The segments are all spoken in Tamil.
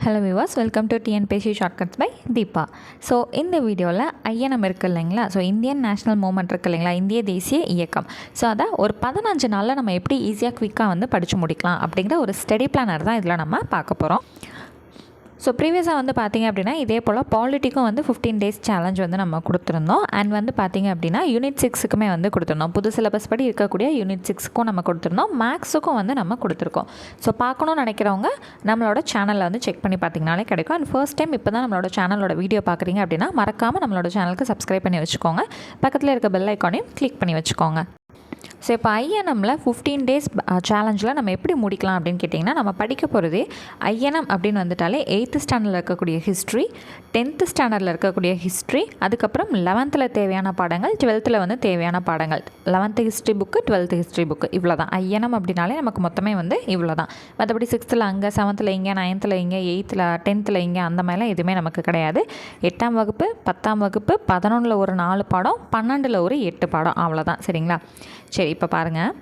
Hello viewers, welcome to TNPSC shortcuts by Deepa. So இந்த வீடியோவில் ஐஎன்எம் இருக்குது இல்லைங்களா, ஸோ இந்தியன் நேஷ்னல் மூவ்மெண்ட் இருக்குது இல்லைங்களா, இந்திய தேசிய இயக்கம். ஸோ அதை ஒரு 15 நாளில் நம்ம எப்படி ஈஸியாக குயிக்காக வந்து படித்து முடிக்கலாம் அப்படிங்கிற ஒரு ஸ்டடி பிளானர் தான் இதில் நம்ம பார்க்க போகிறோம். ஸோ ப்ரீவியஸாக வந்து பார்த்திங்க அப்படின்னா இதே போல் பாலிட்டிக்கும் வந்து 15 days சேலஞ்ச் வந்து நம்ம கொடுத்துருந்தோம். அண்ட் வந்து பார்த்திங்க அப்படின்னா யூனிட் 6க்குமே வந்து கொடுத்துருந்தோம். புது சிலபஸ் படி இருக்கக்கூடிய யூனிட் 6க்கும் நம்ம கொடுத்துருந்தோம், மேக்ஸுக்கும் வந்து நம்ம கொடுத்துருக்கோம். ஸோ பார்க்கணுன்னு நினைக்கிறவங்க நம்மளோட சேனலில் வந்து செக் பண்ணி பார்த்திங்கனாலே கிடைக்கும். அண்ட் ஃபர்ஸ்ட் டைம் இப்போ தான் நம்மளோட சேனலோட வீடியோ பார்க்குறீங்க அப்படின்னா மறக்காமல் நம்மளோட சேனலுக்கு சப்ஸ்கிரைப் பண்ணி வச்சுக்கோங்க. பக்கத்தில் இருக்க பெல் ஐக்கானையும் கிளிக் பண்ணி வச்சுக்கோங்க. ஸோ இப்போ ஐஎன்எம்மில் 15 days சேலஞ்சில் நம்ம எப்படி முடிக்கலாம் அப்படின்னு கேட்டிங்கன்னா, நம்ம படிக்க போகிறதே ஐஎன்எம் அப்படின்னு வந்துட்டாலே 8th ஸ்டாண்டர்டில் இருக்கக்கூடிய ஹிஸ்ட்ரி, 10th ஸ்டாண்டர்டில் இருக்கக்கூடிய ஹிஸ்ட்ரி, அதுக்கப்புறம் 11th தேவையான பாடங்கள், 12th வந்து தேவையான பாடங்கள். 11th history book, 12th history book, இவ்வளோ தான். ஐஎன்எம் அப்படின்னாலே நமக்கு மொத்தமே வந்து இவ்வளோ தான். மற்றபடி 6th அங்கே, 7th இங்கே, 9th இங்கே, 8th 10th இங்கே அந்த மாதிரிலாம் எதுவுமே நமக்கு கிடையாது. 8ஆம் வகுப்பு, 10ஆம் வகுப்பு, 11ல் ஒரு 4 பாடம், 12ல் ஒரு 8 பாடம், அவ்வளோதான். சரிங்களா? சரி, இப்போ பாருங்கள்.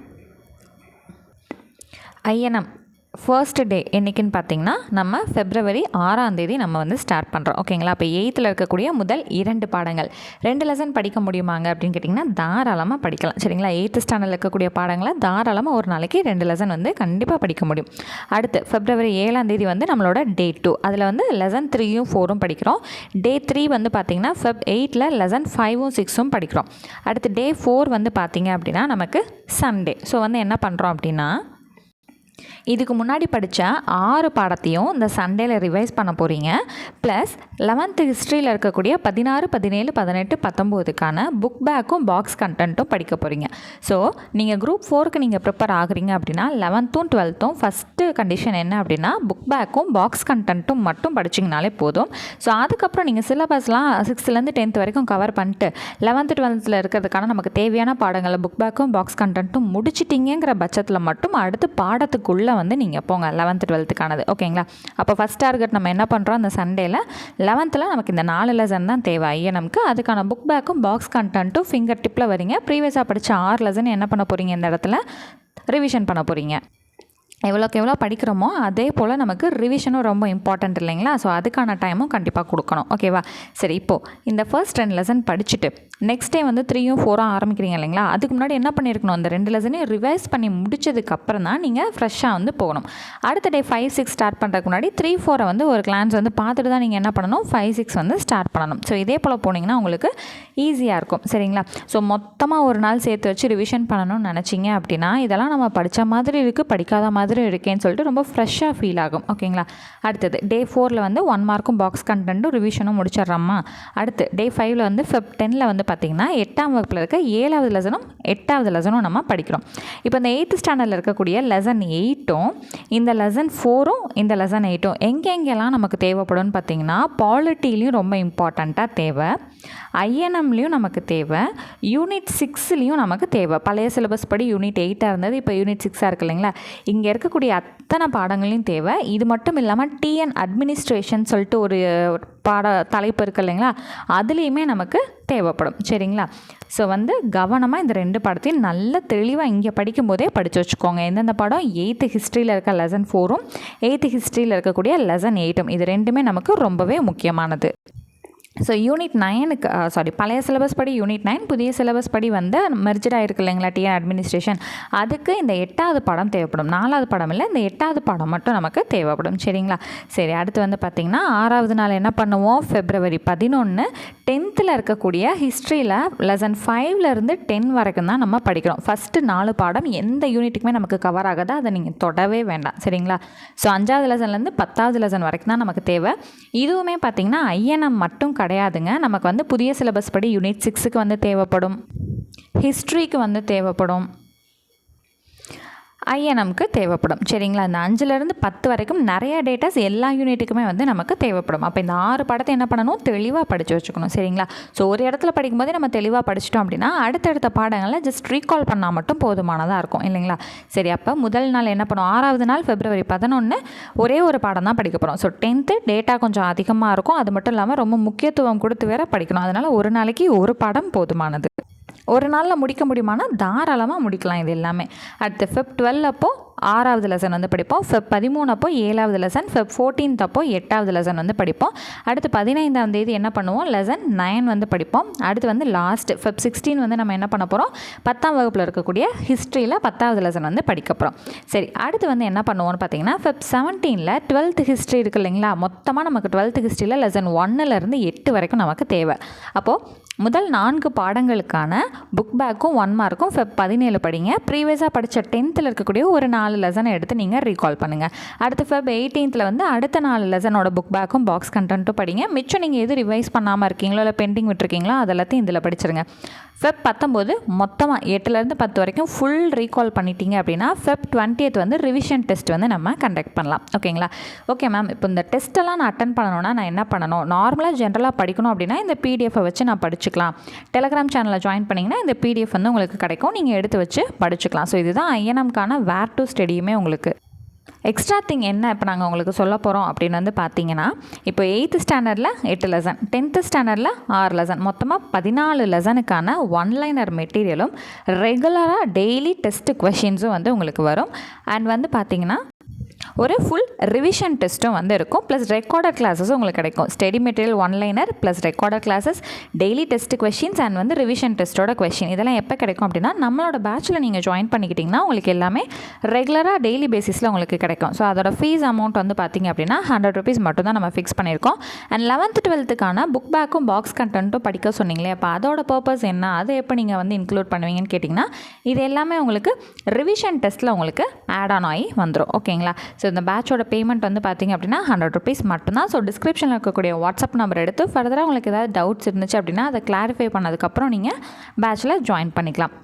ஐஎன்எம் ஃபர்ஸ்ட் டே என்றைக்குன்னு பார்த்தீங்கன்னா நம்ம February 6 நம்ம வந்து ஸ்டார்ட் பண்ணுறோம். ஓகேங்களா? அப்போ 8th இருக்கக்கூடிய முதல் 2 பாடங்கள் 2 லெசன் படிக்க முடியுமாங்க அப்படின்னு கேட்டிங்கன்னா தாராளமாக படிக்கலாம். சரிங்களா? 8th ஸ்டாண்டர்டில் இருக்கக்கூடிய பாடங்களை தாராளமாக ஒரு நாளைக்கு 2 லெசன் வந்து கண்டிப்பாக படிக்க முடியும். அடுத்து February 7 வந்து நம்மளோட டே 2, அதில் வந்து லெசன் 3யும் 4ம் படிக்கிறோம். டே 3 வந்து பார்த்திங்கன்னா Feb 8 லெசன் 5ம் 6ம் படிக்கிறோம். அடுத்து டே 4 வந்து பார்த்திங்க அப்படின்னா நமக்கு சண்டே. ஸோ வந்து என்ன பண்ணுறோம் அப்படின்னா, இதுக்கு முன்னாடி படித்த 6 பாடத்தையும் இந்த சண்டேல ரிவைஸ் பண்ண போகிறீங்க. ப்ளஸ் 11th ஹிஸ்ட்ரியில் இருக்கக்கூடிய 16, 17, 18, 19க்கான புக் பேக்கும் பாக்ஸ் கண்டென்ட்டும் படிக்க போகிறீங்க. ஸோ நீங்கள் குரூப் 4க்கு நீங்கள் ப்ரிப்பேர் ஆகுறீங்க அப்படின்னா 11th 12th ஃபஸ்ட்டு கண்டிஷன் என்ன அப்படின்னா புக் பேக்கும் பாக்ஸ் கண்டென்ட்டும் மட்டும் படிச்சிங்கனாலே போதும். ஸோ அதுக்கப்புறம் நீங்கள் சிலபஸ்லாம் 6th 10th வரைக்கும் கவர் பண்ணிட்டு 11th 12th இருக்கிறதுக்கான நமக்கு தேவையான பாடங்களை புக் பேக்கும் பாக்ஸ் கண்டென்ட்டும் முடிச்சிட்டிங்கிற பட்சத்தில் மட்டும் அடுத்து பாடத்துக்குள்ளே வந்து நீங்கள் போங்க 11th 12க்கானது. ஓகேங்களா? அப்போ ஃபஸ்ட் டார்கெட் நம்ம என்ன பண்ணுறோம், அந்த சண்டேல 11th நமக்கு இந்த 4 லெசன் தான் தேவை ஐஎன்எம்க்கு. அதுக்கான புக் பேக்கும் பாக்ஸ் கண்டென்ட்டும் ஃபிங்கர் டிப்பில் வரீங்க. ப்ரீவியஸாக படித்த 6 லெசன் என்ன பண்ண போகிறீங்க, இந்த இடத்துல ரிவிஷன் பண்ண போகிறீங்க. எவ்வளோக்கு எவ்வளோ படிக்கிறோமோ அதே போல் நமக்கு ரிவிஷனும் ரொம்ப இம்பார்ட்டண்ட் இல்லைங்களா? ஸோ அதுக்கான டைமும் கண்டிப்பாக கொடுக்கணும். ஓகேவா? சரி, இப்போது இந்த ஃபர்ஸ்ட் 2 லெசன் படிச்சுட்டு நெக்ஸ்ட் டே வந்து 3யும் 4ம் ஆரம்பிக்கிறீங்க இல்லைங்களா? அதுக்கு முன்னாடி என்ன பண்ணியிருக்கணும், அந்த 2 லெசனையும் ரிவைஸ் பண்ணி முடிச்சதுக்கப்புறம் தான் நீங்கள் ஃப்ரெஷ்ஷாக வந்து போகணும். அடுத்த டே 5, 6 ஸ்டார்ட் பண்ணுறதுக்கு முன்னாடி 3, 4 வந்து ஒரு கிளான்ஸ் வந்து பார்த்துட்டு தான் நீங்கள் என்ன பண்ணணும், 5, 6 வந்து ஸ்டார்ட் பண்ணணும். ஸோ இதே போல் போனீங்கன்னா உங்களுக்கு ஈஸியாக இருக்கும். சரிங்களா? ஸோ மொத்தமாக ஒரு நாள் சேர்த்து வச்சு ரிவிஷன் பண்ணணும்னு நினச்சிங்க அப்படின்னா இதெல்லாம் நம்ம படித்த மாதிரி இருக்குது, படிக்காத மாதிரி இருக்கேன்னு சொல்லிட்டு ரொம்ப ஃப்ரெஷ்ஷாக ஃபீல் ஆகும். ஓகேங்களா? அடுத்தது டே 4 வந்து 1 மார்க்கும் பாக்ஸ் கண்டென்ட்டும் ரிவிஷனும் முடிச்சிடுறோமா. அடுத்து டே 5 வந்து Feb 10 வந்து பார்த்திங்கன்னா 8ஆம் வகுப்பில் இருக்க 7வது லெசனும் 8வது லெசனும் நம்ம படிக்கிறோம். இப்போ இந்த 8th ஸ்டாண்டர்டில் இருக்கக்கூடிய லெசன் 8ம் இந்த லெசன் 4ம் இந்த லெசன் 8ம் எங்கெங்கெல்லாம் நமக்கு தேவைப்படும்னு பார்த்திங்கன்னா பாலிட்டிலையும் ரொம்ப இம்பார்ட்டண்ட்டாக தேவை, ஐஎன்எம்லேயும் நமக்கு தேவை, யூனிட் 6லேயும் நமக்கு தேவை. பழைய சிலபஸ் படி யூனிட் 8 இருந்தது, இப்போ யூனிட் 6 இருக்கு இல்லைங்களா? இங்கே இருக்கக்கூடிய அத்தனை பாடங்களையும் தேவை. இது மட்டும் இல்லாமல் டிஎன் அட்மினிஸ்ட்ரேஷன் சொல்லிட்டு ஒரு தலைப்பு இருக்குது இல்லைங்களா, அதுலேயுமே நமக்கு தேவைப்படும். சரிங்களா? ஸோ வந்து கவனமாக இந்த 2 பாடத்தையும் நல்ல தெளிவாக இங்கே படிக்கும்போதே படித்து வச்சுக்கோங்க. எந்தெந்த பாடம் 8th ஹிஸ்ட்ரியில் இருக்க லெசன் 4ம் 8th ஹிஸ்ட்ரியில் இருக்கக்கூடிய லெசன் 8ம் இது 2மே நமக்கு ரொம்பவே முக்கியமானது. ஸோ யூனிட் 9க்கு பழைய சிலபஸ் படி யூனிட் 9, புதிய சிலபஸ் படி வந்து மெர்ஜடாக இருக்கு இல்லைங்களா டிஎன் அட்மினிஸ்ட்ரேஷன், அதுக்கு இந்த 8வது பாடம் தேவைப்படும். 4வது பாடம் இல்லை, இந்த 8வது பாடம் மட்டும் நமக்கு தேவைப்படும். சரிங்களா? சரி, அடுத்து வந்து பார்த்திங்கன்னா 6வது நாள் என்ன பண்ணுவோம், February 11 10th இருக்கக்கூடிய ஹிஸ்ட்ரியில் லெசன் 5லேருந்து 10 வரைக்கும் தான் நம்ம படிக்கிறோம். ஃபஸ்ட்டு 4 பாடம் எந்த யூனிட்டுக்குமே நமக்கு கவர் ஆகாது, அதை நீங்கள் தொடவே வேண்டாம். சரிங்களா? ஸோ 5வது லெசன்லேருந்து 10வது லெசன் வரைக்கும் தான் நமக்கு தேவை. இதுவுமே பார்த்திங்கன்னா ஐஎன்எம் மட்டும் கிடையாதுங்க, நமக்கு வந்து புதிய சிலபஸ் படி யூனிட் 6க்கு வந்து தேவைப்படும், ஹிஸ்ட்ரிக்கு வந்து தேவைப்படும், ஐஎன்எம்க்கு தேவைப்படும். சரிங்களா? இந்த 5லேருந்து 10 வரைக்கும் நிறைய டேட்டாஸ் எல்லா யூனிட்டுக்குமே வந்து நமக்கு தேவைப்படும். அப்போ இந்த 6 பாடத்தை என்ன பண்ணணும், தெளிவாக படித்து வச்சுக்கணும். சரிங்களா? ஸோ ஒரு இடத்துல படிக்கும்போதே நம்ம தெளிவாக படிச்சிட்டோம் அப்படின்னா அடுத்தடுத்த பாடங்களில் ஜஸ்ட் ரீகால் பண்ணால் மட்டும் போதுமானதாக இருக்கும் இல்லைங்களா? சரி, அப்போ முதல் நாள் என்ன பண்ணுவோம், 6வது நாள் February 11 ஒரே ஒரு பாடம் தான் படிக்க போகிறோம். ஸோ 10th டேட்டா கொஞ்சம் அதிகமாக இருக்கும், அது மட்டும் இல்லாமல் ரொம்ப முக்கியத்துவம் கொடுத்து வேற படிக்கணும். அதனால் ஒரு நாளைக்கு ஒரு பாடம் போதுமானது. ஒரு நாளில் முடிக்க முடியுமானா தாராளமாக முடிக்கலாம் இது எல்லாமே. அடுத்து Feb 12 அப்போது 6வது லெசன் வந்து படிப்போம். ஃபெப் 13 அப்போ 7வது லெசன், ஃபெப் 14 அப்போ 8வது லெசன் வந்து படிப்போம். அடுத்து 15ஆம் தேதி என்ன பண்ணுவோம், லெசன் 9 வந்து படிப்போம். அடுத்து வந்து லாஸ்ட் ஃபெப் 16 வந்து நம்ம என்ன பண்ண போகிறோம், 10ஆம் வகுப்பில் இருக்கக்கூடிய ஹிஸ்ட்ரியில் 10வது லெசன் வந்து படிக்க போகிறோம். சரி, அடுத்து வந்து என்ன பண்ணுவோம்னு பார்த்தீங்கன்னா ஃபெப் 17ல் 12th ஹிஸ்ட்ரி இருக்குது இல்லைங்களா, மொத்தமாக நமக்கு 12th ஹிஸ்ட்ரியில் லெசன் 1லேருந்து 8 வரைக்கும் நமக்கு தேவை. அப்போது முதல் 4 பாடங்களுக்கான புக் பேக்கும் 1 மார்க்கும் ஃபெப் 17 படிங்க. ப்ரீவியஸாக படித்த 10th இருக்கக்கூடிய ஒரு 4 லெசனை எடுத்து நீங்கள் ரீகால் பண்ணுங்கள். அடுத்து ஃபெப் 18 வந்து அடுத்த 4 லெசனோட புக் பேக்கும் பாக்ஸ் கண்டென்ட்டும் படிங்க. மிச்சம் நீங்கள் எது ரிவைஸ் பண்ணாமல் இருக்கீங்களோ இல்லை பெண்டிங் விட்டுருக்கீங்களோ அதெல்லாத்தையும் இதில் படிச்சிருங்க. ஃபெப் 19 மொத்தமாக 8லேருந்து 10 வரைக்கும் ஃபுல் ரீகால் பண்ணிட்டீங்க அப்படின்னா ஃபெப் 20th வந்து ரிவிஷன் டெஸ்ட் வந்து நம்ம கண்டக்ட் பண்ணலாம். ஓகேங்களா? ஓகே மேம், இப்போ இந்த டெஸ்ட்டெல்லாம் நான் அட்டன் பண்ணணும்னா நான் என்ன பண்ணணும்? நார்மலாக ஜென்ரலாக படிக்கணும் அப்படின்னா இந்த பிடிஎஃபை வச்சு நான் படிச்சுக்கலாம். டெலகிராம் சேனலில் ஜாயின் பண்ணிங்கன்னா இந்த பிடிஎஃப் வந்து உங்களுக்கு கிடைக்கும், நீங்கள் எடுத்து வச்சு படிச்சுக்கலாம். ஸோ இதுதான் ஐஎன்எம்கான வேர் டு ஸ்டடியுமே உங்களுக்கு. எக்ஸ்ட்ரா திங் என்ன இப்போ நாங்கள் உங்களுக்கு சொல்ல போகிறோம் அப்படின்னு வந்து பார்த்தீங்கன்னா, இப்போ 8th ஸ்டாண்டர்டில் 8 லெசன், 10th ஸ்டாண்டர்டில் 6 லெசன், மொத்தமாக 14 லெசனுக்கான ஒன்லைனர் மெட்டீரியலும் ரெகுலராக டெய்லி டெஸ்ட் கொஷின்ஸும் வந்து உங்களுக்கு வரும். அண்ட் வந்து பார்த்தீங்கன்னா ஒரு ஃபுல் ரிவிஷன் டெஸ்ட்டும் வந்து இருக்கும். ப்ளஸ் ரெக்கார்டட் கிளாஸஸும் உங்களுக்கு கிடைக்கும். Study material one-liner plus recorded classes, daily test questions and வந்து ரிவிஷன் டெஸ்ட்டோட கொஷின். இதெல்லாம் எப்போ கிடைக்கும் அப்படின்னா நம்மளோட பேட்சில் நீங்கள் ஜாயின் பண்ணிக்கிட்டிங்கன்னா உங்களுக்கு எல்லாமே ரெகுலராக டெய்லி பேசிஸில் உங்களுக்கு கிடைக்கும். ஸோ அதோட ஃபீஸ் அமௌண்ட் வந்து பார்த்திங்க அப்படின்னா 100 rupees மட்டும் தான் நம்ம ஃபிக்ஸ் பண்ணியிருக்கோம். அண்ட் 11th 12th புக் பேக்கும் பாக்ஸ் கண்டென்ட்டும் படிக்க சொன்னீங்களே, அப்போ அதோட பர்பஸ் என்ன, அதை எப்போ நீங்கள் வந்து இன்க்ளூட் பண்ணுவீங்கன்னு கேட்டிங்கன்னா இது எல்லாமே உங்களுக்கு ரிவிஷன் டெஸ்ட்டில் உங்களுக்கு ஆட் ஆன் ஆகி வந்துடும். ஓகேங்களா? ஸோ இந்த பேட்சோட பேமெண்ட் வந்து பார்த்திங்க அப்படின்னா 100 rupees மட்டும்தான். ஸோ டிஸ்கிரிப்ஷனில் இருக்கக்கூடிய வாட்ஸ்அப் நம்பர் எடுத்து ஃபர்தராக உங்களுக்கு ஏதாவது டவுட்ஸ் இருந்துச்சு அப்படின்னா அதை கிளாரிஃபை பண்ணதுக்கப்புறம் நீங்கள் பேட்சில் ஜாயின் பண்ணிக்கலாம்.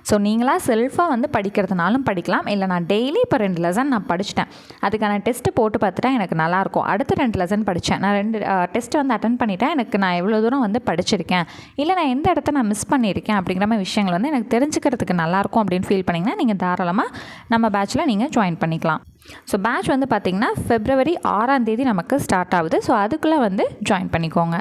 ஸோ நீங்களாக செல்ஃபாக வந்து படிக்கிறதுனாலும் படிக்கலாம். இல்லை நான் டெய்லி இப்போ 2 லெசன் நான் படிச்சிட்டேன், அதுக்கான டெஸ்ட்டு போட்டு பார்த்துட்டா எனக்கு நல்லாயிருக்கும், அடுத்த 2 லெசன் படித்தேன், நான் 2 டெஸ்ட்டு வந்து அட்டன் பண்ணிட்டேன், எனக்கு நான் எவ்வளோ தூரம் வந்து படிச்சிருக்கேன், இல்லை நான் எந்த இடத்த நான் மிஸ் பண்ணியிருக்கேன் அப்படிங்கிற மாதிரி விஷயங்கள் வந்து எனக்கு தெரிஞ்சுக்கிறதுக்கு நல்லாயிருக்கும் அப்படின்னு ஃபீல் பண்ணிங்கன்னா நீங்கள் தாராளமாக நம்ம பேட்சில் நீங்கள் ஜாயின் பண்ணிக்கலாம். ஸோ பேட்ச் வந்து பார்த்திங்கன்னா February 6ஆம் தேதி நமக்கு ஸ்டார்ட் ஆகுது. ஸோ அதுக்குள்ளே வந்து ஜாயின் பண்ணிக்கோங்க.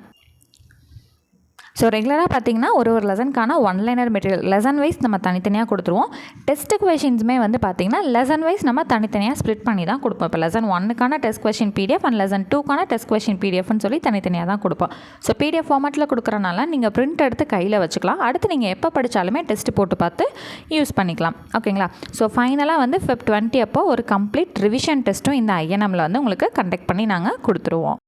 ஸோ ரெகுலராக பார்த்திங்கன்னா ஒரு லெசனுக்கான ஒன்லைனர் மெட்டீரியல் லெசன் வைஸ் நம்ம தனித்தனியாக கொடுத்துருவோம். டெஸ்ட் கொஷின்ஸுமே வந்து பார்த்திங்கன்னா லெசன் வைஸ் நம்ம தனித்தனியாக ஸ்ப்ளிட் பண்ணி தான் கொடுப்போம். இப்போ லெசன் 1க்கான test question PDF and lesson 2க்கான டெஸ்ட் கொஷின் பிடிஎஃப்னு சொல்லி தனித்தனியாக தான் கொடுப்போம். ஸோ பிடிஎஃப் ஃபார்மேட்டில் கொடுக்குறனால நீங்கள் பிரிண்ட் எடுத்து கையில் வச்சுக்கலாம். அடுத்து நீங்கள் எப்போ படித்தாலுமே டெஸ்ட் போட்டு பார்த்து யூஸ் பண்ணிக்கலாம். ஓகேங்களா? ஸோ ஃபைனலாக வந்து ஃபெப் 20 அப்போ ஒரு கம்ப்ளீட் ரிவிஷன் டெஸ்ட்டும் இந்த ஐஎன்எம்மில் வந்து உங்களுக்கு கண்டக்ட் பண்ணி நாங்கள் கொடுத்துருவோம்.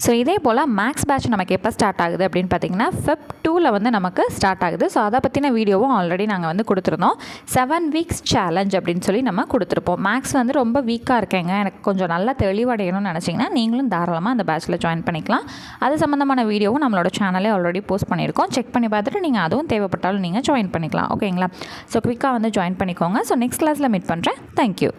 ஸோ இதே போல் மேக்ஸ் பேட்ச் நமக்கு எப்போ ஸ்டார்ட் ஆகுது அப்படின்னு பார்த்தீங்கன்னா ஃபெப் 2ல் வந்து நமக்கு ஸ்டார்ட் ஆகுது. ஸோ அதை பற்றின வீடியோவும் ஆல்ரெடி நாங்கள் வந்து கொடுத்துருந்தோம். 7 weeks சேலஞ்ச் அப்படின்னு சொல்லி நம்ம கொடுத்துருப்போம். மேக்ஸ் வந்து ரொம்ப வீக்காக இருக்கேங்க, எனக்கு கொஞ்சம் நல்லா தெளிவடையணும்னு நினச்சிங்கன்னா நீங்களும் தாராளமாக அந்த பேட்சில் ஜாயின் பண்ணிக்கலாம். அது சம்மந்தமான வீடியோவும் நம்மளோட சேனலே ஆல்ரெடி போஸ்ட் பண்ணியிருக்கோம். செக் பண்ணி பார்த்துட்டு நீங்கள் அதுவும் தேவைப்பட்டாலும் நீங்கள் ஜாயின் பண்ணிக்கலாம். ஓகேங்களா? ஸோ குவிக்காக வந்து ஜாயின் பண்ணிக்கோங்க. ஸோ நெக்ஸ்ட் கிளாஸில் மீட் பண்ணுறேன். தேங்க்யூ.